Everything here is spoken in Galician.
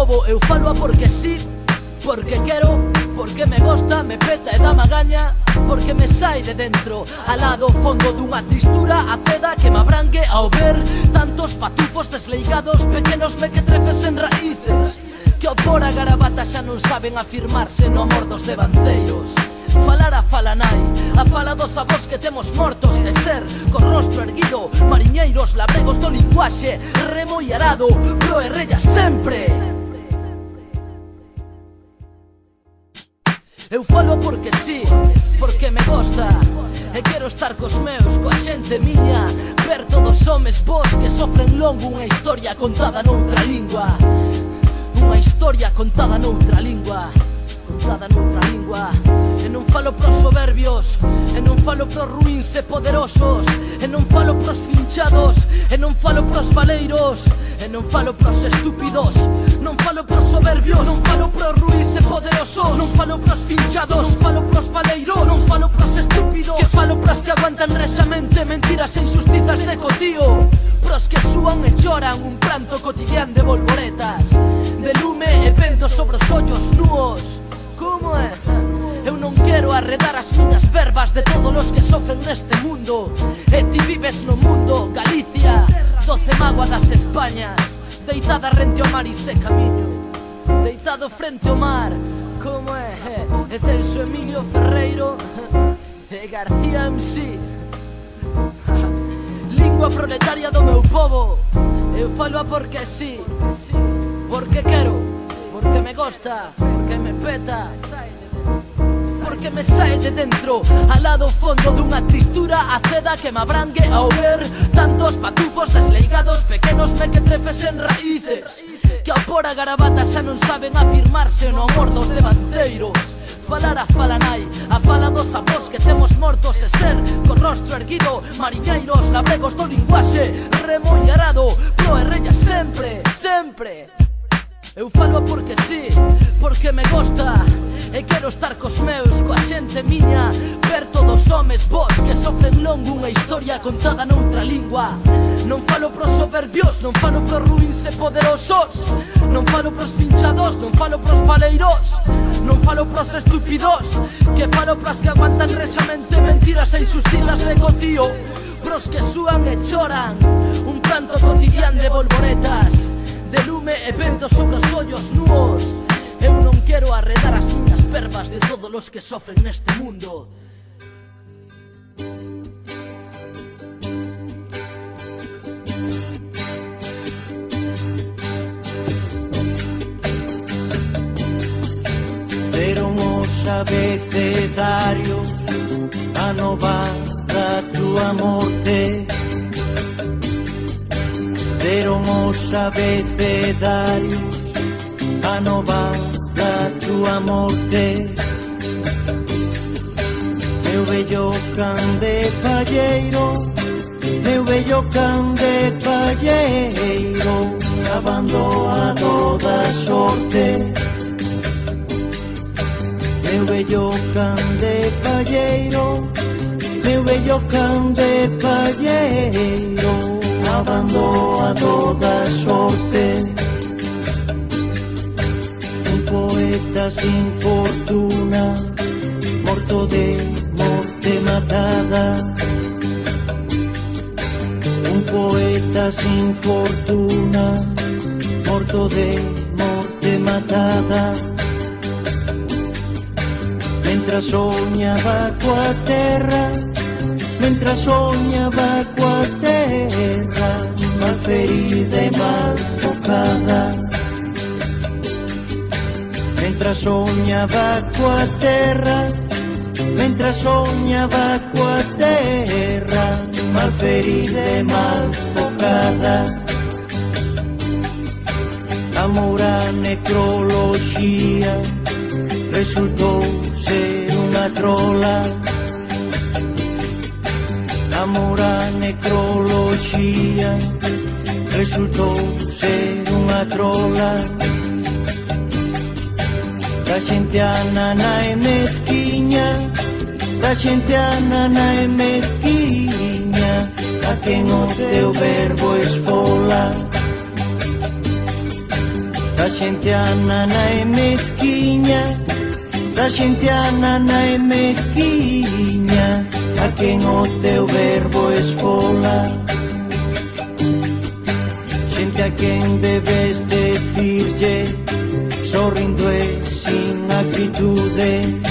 pobo. Eu falo porque sí, porque quero, porque me gosta, me peta e dá magaña, porque me sai de dentro, alá do fondo dunha tristura aceda que me abrangue ao ver tantos patufos desleigados, pequenos mequetrefes en raíces, que ao por a garabata xa non saben afirmarse no amor dos devanceiros. Falar a fala nai, a fala dos avós que temos mortos de ser, co rostro erguido, mariñeiros, labregos do linguaxe, remo e arado, pro e rella sempre. Eu falo porque sí, porque me gosta, e quero estar cos meus, coa xente miña, ver todos homes vos que sofren longo unha historia contada noutra lingua. Unha historia contada noutra lingua, contada noutra lingua. E non falo pros soberbios, e non falo pros ruíns e poderosos, e non falo pros finchados, e non falo pros valeiros, e non falo pros estúpidos, non falo pros soberbios, non falo pros ruíns e poderosos, non falo pros finchados, non falo pros valeiros, non falo pros estúpidos, que falo pros que aguantan rexamente mentiras e injustizas de cotío, pros que súan e choran un pranto cotidián de volvoretas, de lume e vento sobre os ollos nuos. Como é? Eu non quero arredar as miñas verbas de todos os que sofren neste mundo. E ti vives no mundo, Galicia, 12 mágoa das Españas, deitada rente ao mar e se camiño, deitado frente ao mar. Como é? E Celso Emilio Ferreiro e García MC. Lingua proletaria do meu povo. Eu falo a porque sí, porque quero, porque me gosta, porque me peta, porque me sae de dentro, al lado fondo dunha tristura aceda que me abrangue ao ver tantos patufos desleigados, pequenos mequetrefes en raíces, que ao por a garabata xa non saben afirmarse no amor dos devanceiros. Falar a fala nai, a fala dos avós que temos mortos e ser, co rostro erguido, mariñeiros, labregos do linguaxe, remo e arado, pro e rella sempre, sempre. Eu falo porque sí, porque me gosta, e quero estar cos meus, coa xente miña, ver todos homes vos que sofren longo unha historia contada noutra lingua. Non falo pros soberbios, non falo pros ruíns e poderosos, non falo pros pinchados, non falo pros valeiros, non falo pros estúpidos, que falo pros que aguantan rexamente mentiras e injustizas de cotío, pros que súan e choran un pranto cotidián de volvoretas, de lume e vento sobre os ollos nuos. Eu non quero arredar as miñas verbas de todos os que sofren neste mundo. Deron os abecedarios a nova da túa morte. Deron os abecedarios a nova da túa morte. Meu vello can de palleiro, meu vello can de palleiro, abandonado da sorte. Meu vello can de palleiro, meu vello can de palleiro, abandonado da sorte. Un poeta sin fortuna, morto de morte matada. Un poeta sin fortuna, morto de morte matada. Mentras soñaba coa terra, mentras soñaba coa terra, mal ferida e mal tocada. Mentras soñaba coa terra, mentras soñaba coa terra, mal ferida e mal tocada. Amor a necroloxía resultou ser unha trola. Amor a necroloxía resultou ser unha trola. Da xente anana e mezquiña, da xente anana e mezquiña, a quen o teu verbo esfola. Da xente anana e mezquiña, da xente anana e mezquiña, a quen o teu verbo esfola. Xente a quen debes decirlle, sorrindo e sin actitude,